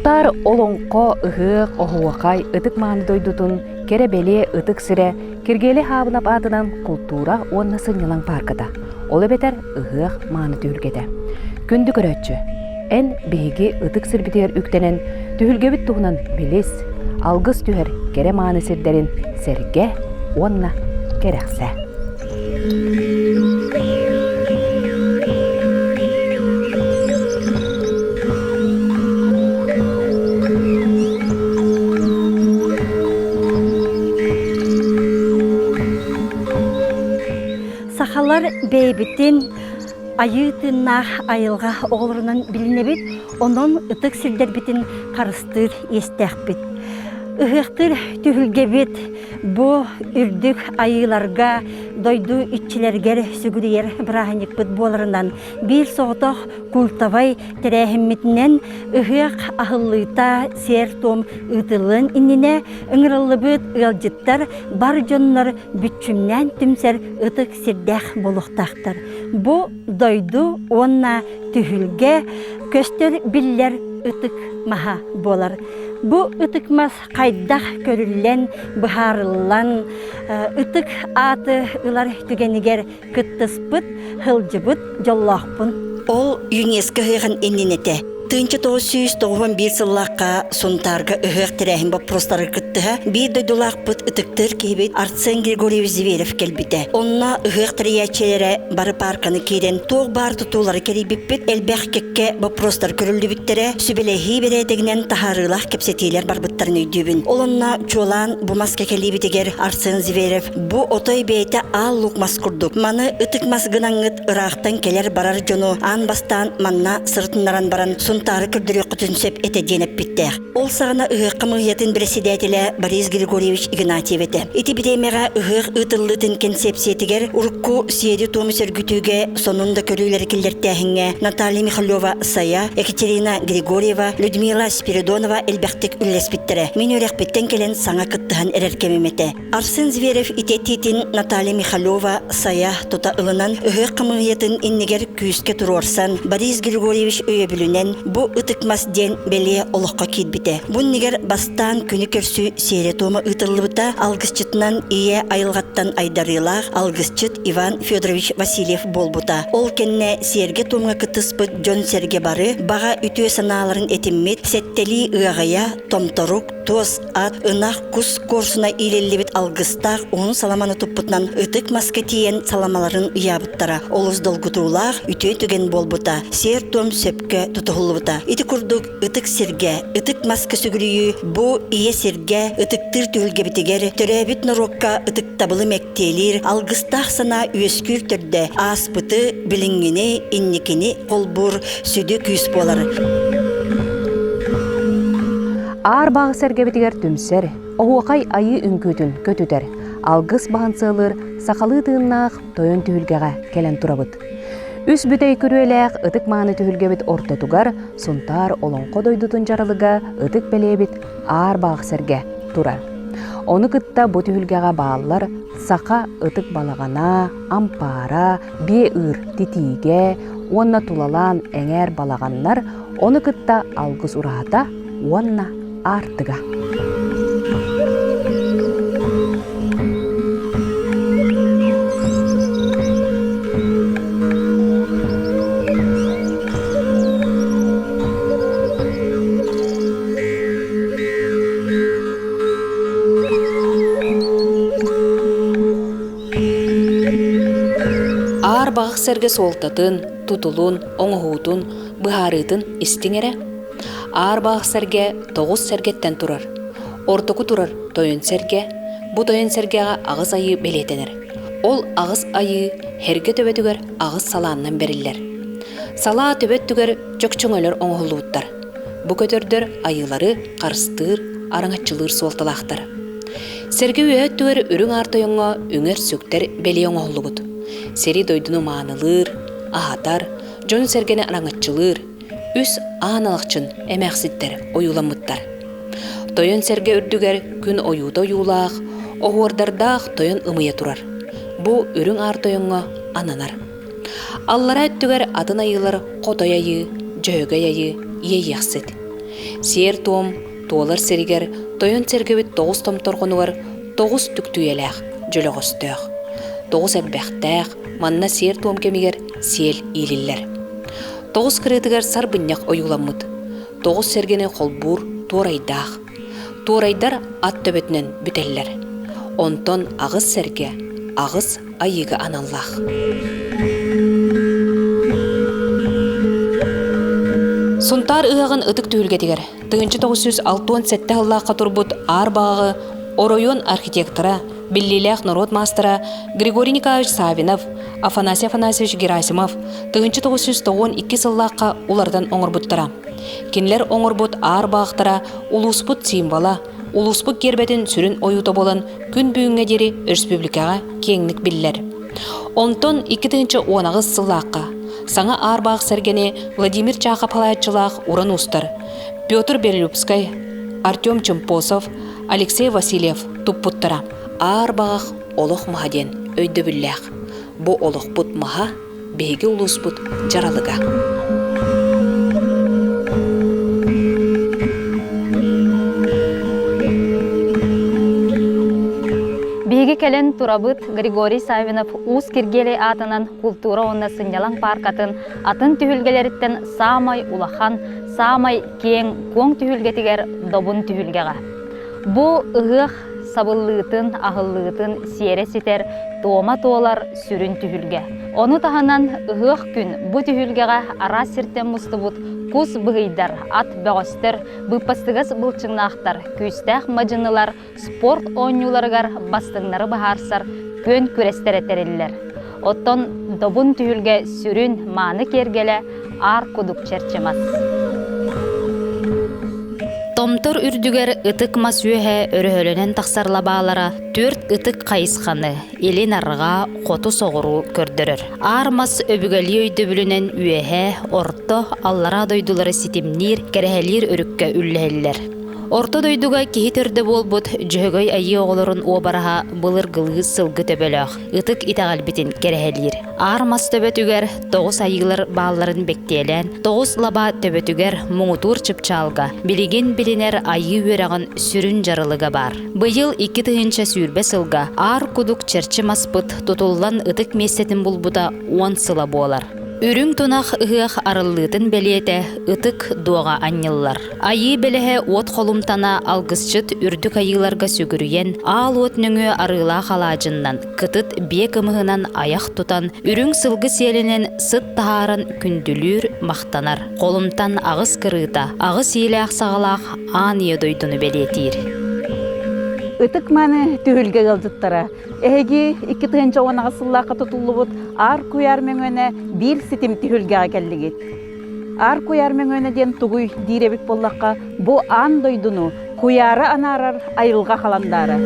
Сунтар олонко ыгык охуакай ытык мааны дойдутун керебеле ытык сире киргели хабынап атынан культура онна сыннылан парката. Ол эбетер ыгык мааны түйүлгете. Күндү көрөтчү. Эн биги ытык сирбитер үктенен түйүлгебит тугунан билис, алгыс түһер кере мааны сирдерин серге онна керексе. Сахалар бейбитин айытыннах айылга оғылырынан билинебит, онон ытык сирдербитин карыстыр естәхбит. Ыгыктыр түһүлгебит бу үрдүк айыларга дойду итчилергер сүгүрер браханикпыт боларынан бир соотох култавай терехиммитинен ыгык ахыллыта сертом ытылын иннине ыңырылыбыт ылжыттар бар жоннор бүтчүмнен түмсер ытык сирдэх болуктактар. Бу дойду онна түһүлге көстөр биллер ытык маха болар. Бу ытыкмас кайдах көрүллен, быхарыллан, ытык аты ылар түгенигер кыттыспыт, хылжыбыт, жоллахпын. Ол ЮНЕСКО хыгын эннинете. 1991 сыллаққа сунтарга ыгык терехин вопростары кыттыга бир дойдулакпыт ытыктыр кейбит Арсен Григорьевич Зверев келбите. Онна ыгык триячелере бары парканы кейден тоқ бар тутулары керибиппит элбэх кекке вопростар көрүлдүбүттере сүбелехи беретегинен тахарылах кепсетилер барбыттарын өйдүбүн. Олонна чолан бумаска келибитегер Арсен Зверев бу отой бейте ал лукмас курдук. Маны ытыкмас гынаңыт ырактан келер барар жону ан бастан манна сыртыннаран баран Сунтары күрдүрү кутунсеп этеденеп биттер. Ол сагана ыгык комитетин председателе Борис Григорьевич Игнатьев эте. Ити бидемега ыгык ытыллытын концепциятигер урукку сиеди тому сөргүтүүгө сонунда көрүүлөр килдертехинге Наталья Михайлова Сая, Екатерина Григорьева, Людмила Спиридонова элбектик үллеспиттере. Мен өрекпеттен келен саңа кыттыган эреркемемете. Арсен Зверев итетитин Наталья Михайлова Сая тота ылынан ыгык комитетин иннигер күүскө турорсан Борис Григорьевич өйөбүлүнен бу ытыкмас ден беле олоққа кетбіте. Бұн негер бастан күні көрсі сере тома ытырлыбыта алгысчытынан ие айылғаттан айдарылақ алгысчыт Иван Федорович Васильев болбута. Ол кенне серге томға кытыспыт жон серге бары баға үтіе саналарын етіммет сеттели ыағая томторук тоз ат ынақ кус корсуна илелебет алгыстақ оның саламаны тұппытнан ытык маска тиен саламаларын ұябыттара. Олыз долгутулақ үтіе түген болбута. Сер том сөпке тұтығылыбыта. Ити күрдік ытык серге, ытык маска сүгірүйі, бу ие серге, ытыктыр түгілге бітігер, төрәбіт нұрокка ытык табылы мәктелер, алгыстақ сана үйескүр түрді, аспыты, білінгені, инникені, қолбур, сүді күйіс болар. Ар бағы серге бітігер түмсер, оғуақай айы үнкөтін көтүтер, алгыс бағынсылыр, сақалы тыыннақ тойын түгілгеға келен турабыт. Үс бүтей көрүелек ытык мааны түһүлгебит ортотугар сунтар олонко дойдутун жарылыга ытык белебит аар бааксерге тура. Оны кытта бу түһүлгега бааллар сака ытык балагана, ампара, бие ыр титиге, онна тулалан эңер балаганнар оны кытта алгыс урата, онна артыга. Бағықсерге солтатын, тутулун, оңғуытын, бұхарытын істіңері. Ар бағықсерге 9 сәргеттен тұрар. Ортоку тұрар тойын сәрге, бұ тойын сәргеға ағыз айы белетенер. Ол ағыз айы herge töbetüger ağız salandan beriller. Sala töbetüger çökçöngölөр oňhulubuttar. Bu kötörдөр ayıları qarstır, araňatçılır soltalaqtar. Sergi ööttüger ürüň artoyonga üňer sökter beli oňhulubut. Seri doyduny maanylır, ahatar, jon sergeni araňatçılır, üs aanalykçyn emeksitler oyulamuttar. Toyon serge ürdüger gün oyuda oyulaq, oğurdardaq toyon ımıya turar. Bu ürüň artoyonga ananar. Allara öttüger adın ayılar qotoyayı, jögayayı, yeyeksit. Сер туом, туолар серигер, тойон сергебит 9 том торгонугар 9 түктүелэх, жөлөгөстөөх. 9 эббэхтээх, манна сер туом кемигер сел иилиллер. 9 кырытыгар сарбынняк оюламмыт. 9 сергени холбур туорайдаах. Туорайдар ат төбөтүнөн бүтеллер. Онтон агыс серге, агыс айыга аналлах. Сунтар ыгагын ытык түйүлгетигер. 1967 ыллаакка турбут аар багы Оройон архитектора, Биллилях народ мастера Григорий Николаевич Савинов, Афанасий Афанасьевич Герасимов 1992 сыллаакка улардан оңорбуттара. Кинлер оңорбут аар багыктара улуспут символа, улуспут гербетин сүрүн оюта болан күн бүгүнгө дери республикага кеңник биллер. Онтон 2019 сыллаакка саңа аар багы сергени Владимир Чахапалайчылаах уран устар, Петр Берлюбскай, Артем Чемпосов, Алексей Васильев туппуттара. Аар багах олох махаден өйдө бүллэх. Бу олох бут маха беги улуспут жаралыга. Биги келен турабыт Григорий Савинов уус киргелей атынан культура онна сынялан паркатын атын түһүлгелериттен самай улахан, самай кең коң түһүлгетигер добун түһүлгега. Бу ыгых сабыллыытын, ахыллыытын сиере ситер тома тоолар сүрүн түһүлге. Ону таһанан ыгых күн бу түһүлгега ара сиртен мустубут кус быгыйдар, ат бөгөстер, быппастыгас былчыңнаахтар, күстәх мажынылар, спорт ойнуларыгар бастыңнары бахарсар, көн күрестер этериллер. Оттон добун түһүлге сүрүн мааны кергеле ар кудук черчемас. Томтор үрдүгер ытык мас үөһэ өрөһөлөнен тахсарлабаалара 4 ытык кайысханы элин арыга хоту соғыру көрдөрөр. Ар мас өбүгәли өйдөбүлүнен үөһэ орто аллара дойдулары ситимнир керехелир өрүккө үлләһеллер. Орто дойдуга кихи төрдө болбут жөһөгөй айы оголорун уобараха былыр гылгыз сылгы төбөлөөх ытык итагалбитин керехелир. Аар мас төбөтүгер 9 айылар бааларын бектелен 9 лаба төбөтүгер муңутур чыпчалга билигин билинер айы үрагын сүрүн жарылыга бар. Быйыл 2 тыгынча сүүрбе сылга аар кудук черчи маспыт тутуллан ытык месетин булбута 10 сыла болар. Үрүң тунах ыгых арыллыытын белиете ытык дуага анныллар. Айы белеhe от холумтана алгысчыт үрдүк айыларга сүгүрүйен аал от нөңө арыла халажыннан кытыт бек ымыгынан аяк тутан үрүң сылгы селенен сыт тахарын күндүлүр мактанар. Колумтан агыс кырыта, агыс илээх сагалаах аан иедойдуну белиетир. Ытык маны түһүлге галдыттара. Эги 2010 сыллаакка тутуллубут ар куяр мөңөнө бир ситим түһүлге келлигит. Ар куяр мөңөнө ден тугуй диребит боллакка бу ан дойдуну куяры анарар айылга халандары.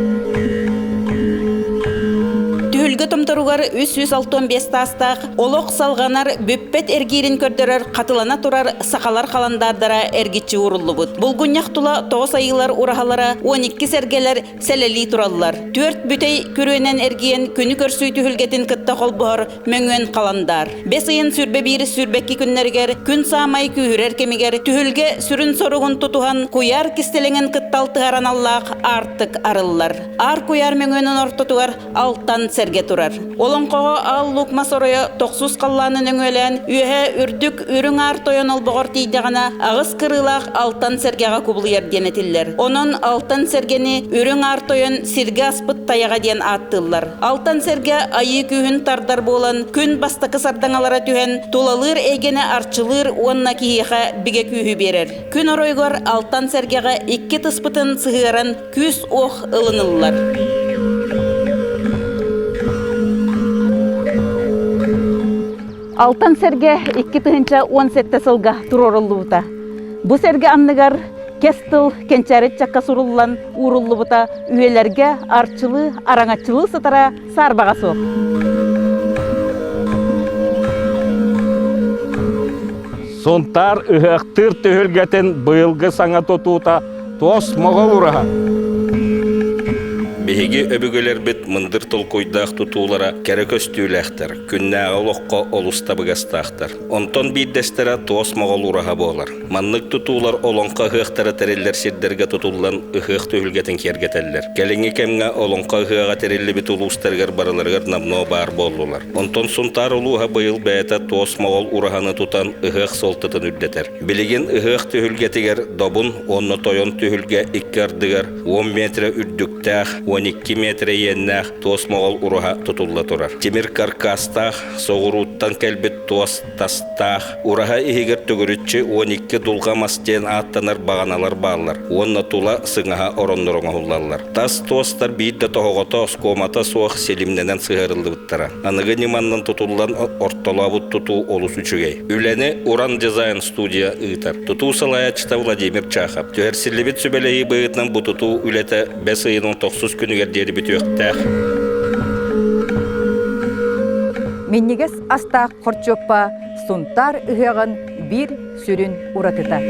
Түһүлгө томторугар 365 тастак олок салганар бүппет эргирин көрдөрөр катылана турар сакалар халандардара эргичи уруллубут. Булгуньяк тула 9 айылар урахалара 12 сергелер селели тураллар. 4 бүтей көрөнен эргиен күнү көрсүй түһүлгетин кытта холбор мөңөн каландар. 5 айын сүрбе бири сүрбекки күннергер күн самай күйүрер кемигер түһүлге сүрүн соругун тутухан куяр кистеленген кытталтыгаран аллах артык арыллар. Ар куяр мөңөнөн ортотугар алтан серге турар. Олонкого ал лукма сороя 9 калланын өңөлен үөһэ үрдүк үрүң ар тойон олбогор тийдегана агыс кырылах алтан сергега кублыер денетиллер. Онон алтан сергени үрүң ар тойон сирге аспыт таяга ден аттылар. Алтан серге айы күйүн тардар болан күн бастакы сардаңалара түһен тулалыр эгене арчылыр онна киеха биге күйү берер. Күн оройгор алтан сергега 2 тыспытын сыгыран күс ох ылыныллар. Алтан серге 2017 сылга туроруллубута. Бу серге анныгар кестыл кенчәрет чакка суруллан уруллубута үйелерге арчылы, араңачылы сытара сарбага соқ. Сонтар ыһыктыр төһөлгетен быйылгы саңа тотуута тос моголураха. Биһиги өбүгөлер бит мындыр толкуйдаах тутуулара кere көстүүлэхтер, күннääge олоққа олустабыгастаахтар. Онтон бииддестере тоос моғол ураха болар. Маннык тутуулар олонқа ыхыахтара териллер сирдерге тутуллан ыхыах түйүлгетин кергетеллер. Келиңи кемге олонқа ыхыага терилли бит улуустаргар барыларгар намно бар боллулар. Онтон сунтар улууха быйыл бээте тоос моғол ураханы тутан ыхыах солтытын үрдетер. Билигин ыхыах түйүлгетигер добун онно тойон түйүлге иккардыгар 10 метре үрдүктәх, 12 метре еннәх тоос моғол ураха тутулла турар. Тимир каркастах, соғуруттан келбит тоос тастах, ураха ихигер төгөрүтчі 12 дулға мастен аттанар бағаналар бағалар. Онна тула сыңаха ороннорыңа хуллалар. Тас тоостар бейді тоғығыта оскомата соқ селимненен сығырылды бұттара. Анығы неманнан тутуллан ортолабыт туту олус үчігей. Үләне Уран дизайн студия ыйтар. Туту салаячта Владимир Чахов. Төхерсілібіт сүбелеги бұйытнан бұ туту үләті 5 айының 9 күнігер деді біт өқтәқ. Меннигес аста корчоппа сунтар ыһыгын бир сүрүн уратыта.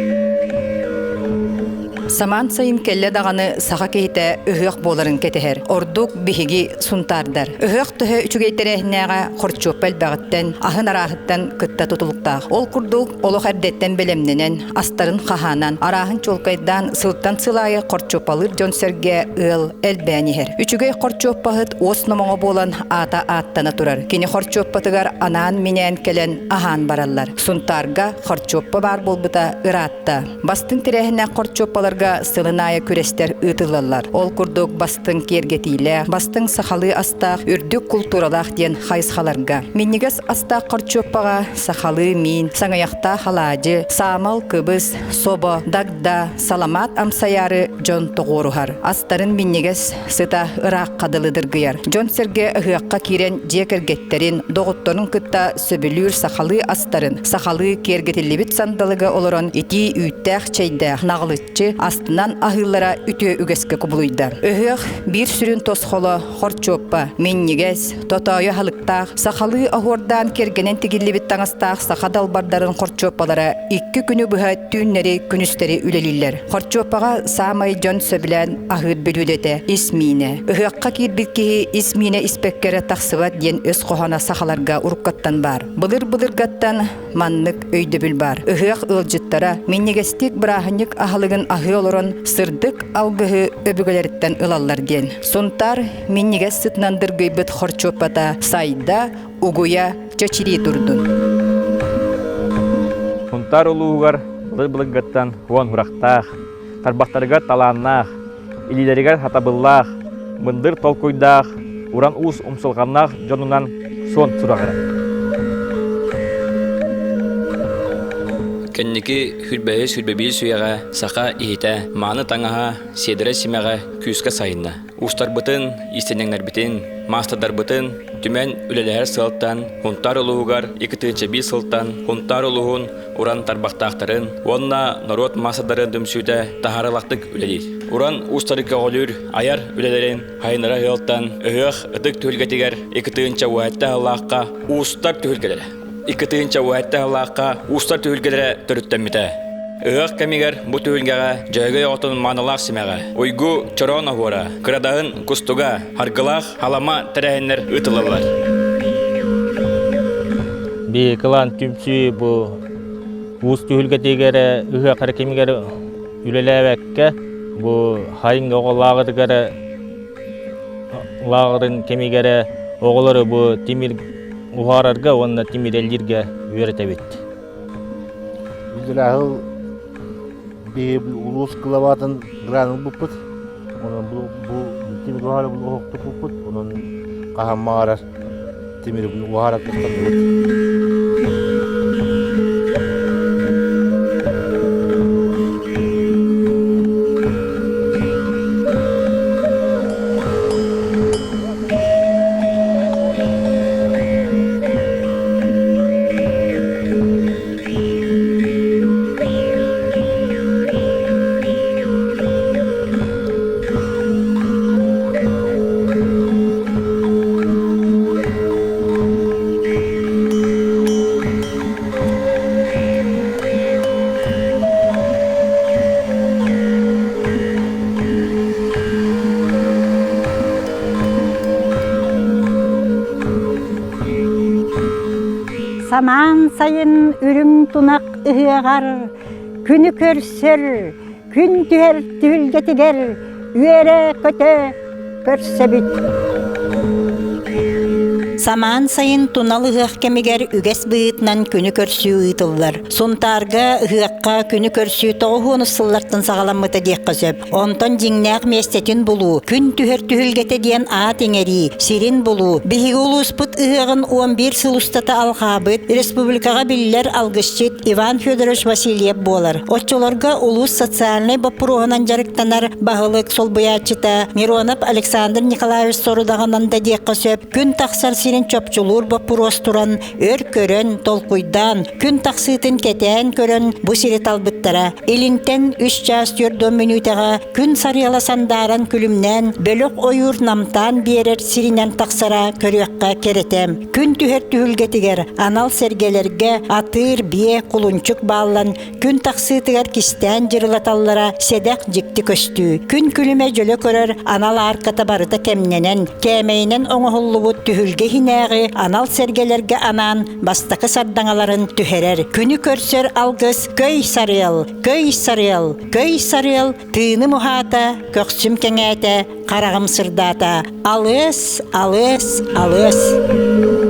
Саман сайын келле дағаны саға кейті үхіқ боларын кетехер. Ордук бихиги сунтардар. Үхіқ түхі үчігейтерехінеға қорчоппел бәғіттен, ахын арахыттан кытта тутулуқтақ. Ол күрдук олық әрдеттен белемненен, астарын қаханан, арахын чолкайдан сылттан сылайы қорчоппалыр жонсерге ыл әлбәнихер. Үчігей қорчоппағыт ос номоңа болан ата аттана турар. Кені қорчоппатығар анаан менен келен ахан баралар. Сунтарға қорчоппа бар болбыта ыратта. Бастың тірехіне қорчоппалар сылыная күрестер ытылалар. Ол курдук бастың кергетиле, бастың сахалы астақ, үрдік культуралақ ден хайсхаларга. Меннигес астақ корчоппаға сахалы мин, саңаяқта халаджы, самал кыбыз, собо, дагда, саламат амсаяры жон тоғорухар. Астарын меннигес сыта ырақ қадылыдыр гыяр. Жон серге ыхыққа кирен жекергеттерін, доғыттырын кытта сөбілүр сахалы астарын, сахалы кергетилебит сандалыга олорон ити үйттәқ чайдақ нағылытчы астынан ахыллара үтө үгеске кубулуйдар. Өһөх бир сүрүн тосхоло хорчоппа, меннигес, тотойо халыктах, сахалы ахордан кергенен тигиллибит таңастах сахадал бардарын хорчоппалара 2 күнү быха түннери күнүстери үлелиллер. Хорчоппага самай жон сөбүлән ахыт бөлүдете исмине. Өһөкка кирбирки исмине испеккере тахсыбат ден өс кохана сахаларга уруккаттан бар. Былыр гаттан маннык өйдөбүл бар. Өһөх ылжыттара меннигестик брахынник ахалыгын олорон сырдык алгыһы өбүгөлерттен ылаллар ден. Сунтар минниге сытнандыр гыйбыт хорчоппата сайда угуя чачири турдун. Сунтар улуугар былыгаттан хуан хурактаах, тарбактарыга талааннаах, илилеригер хатабыллаах, мындыр толкуйдаах, уран уус умсылганнаах жонунан сон сурагара. Кенники хүлбәйес хүлбәбейіл сүйеға сақа ихите, маны таңаға, седірі семеға күйіске сайынна. Устар бұтын, истенеңнер бітін, мастадар бұтын, түмен үлелер сылттан, хунтар улуғар 2-1 сылттан, хунтар улуғын уран тарбақтақтарын, онна народ масадарын дөмсүйді тахаралақтық үлелер. Уран устарыка олыр, аяр үлелерін хайнара ғылттан, өйіқ ұдық түлгетігер 2-1 уәтті аллаққа устар түлгелері. 2-нче уәтті аллаққа устар түйілгелері түріттенмеді. Үғақ кәмегер бұ түйілгеға жайғы отын манылақ семеға. Ойгу чорона ғора, кырадағын күстуға, харғылақ халама тәрәйінлер ұтылалар. Бейкілан түмсі бұ ұс түйілгетегері үғақ әркемегері үлеләвәкке бұ хайынға оғылағыдығары лағырын кемегері оғылары бұ темір Ухарарга онна тимиреллерге үйрәтәбет. Үзләһил бе улус кылабатын гранул буппут. Онун бу тимир ухара бу хокты буппут. Онун кахамара тимир ухара кыстырбут. Саман сайын үрүң тунак ыһыагар, күнү көрсөр, күн түһер түһүлгетигер, үере көтө көрсөбүт. Саман сайын тунал ыһыак кемигер үгес быытынан күнү көрсүү ыйтыллар. Сунтарга ыһыакка күнү көрсүү тоҕуһуун ыссыллартын сагаламмыта диэкка сөп. Онтон жиңнээх местетин булуу, күн түһөр түһүлгете диэн аат эҥери, сирин булуу. Биһиги улууспут ыһыагын 11 сыл устата алхаабыт, республикага биллер алгысчыт Иван Федорович Васильев болар. Отчолорга улус социальный баппуруһунан жарыктанар баһылык солбуячыта Миронов Александр Николаевич сорудагынан да диэкка сөп. Күн тахсар сирин чопчулур баппурос туран, өр көрөн, толкуйдан, күн тахсытын кетен көрөн бу сирит албыттара. Илинтен 3 час 4 минутага күн сарыяла сандаран күлүмнен, бөлөк ойур намтан берер сиринен тахсара көрөкка керетем. Күн түһер түһүлгетигер, анал сергелерге атыр, бие, кулунчук баалан, күн тахсытыгар кистен жырылаталлара седек жикти көстүү. Күн күлүмө жөлө көрөр, анал арката барыта кемненен, кемейнен оңохуллубут түһүлге хинäги анал сергелерге анан бастакы сардаңаларын түһерер. Күнү көрсөр алгыс көй сарыел, көй сарыел, көй сарыел, тыыны мухата, көксүм кеңәте, карагым сырдата. Алыс, алыс, алыс.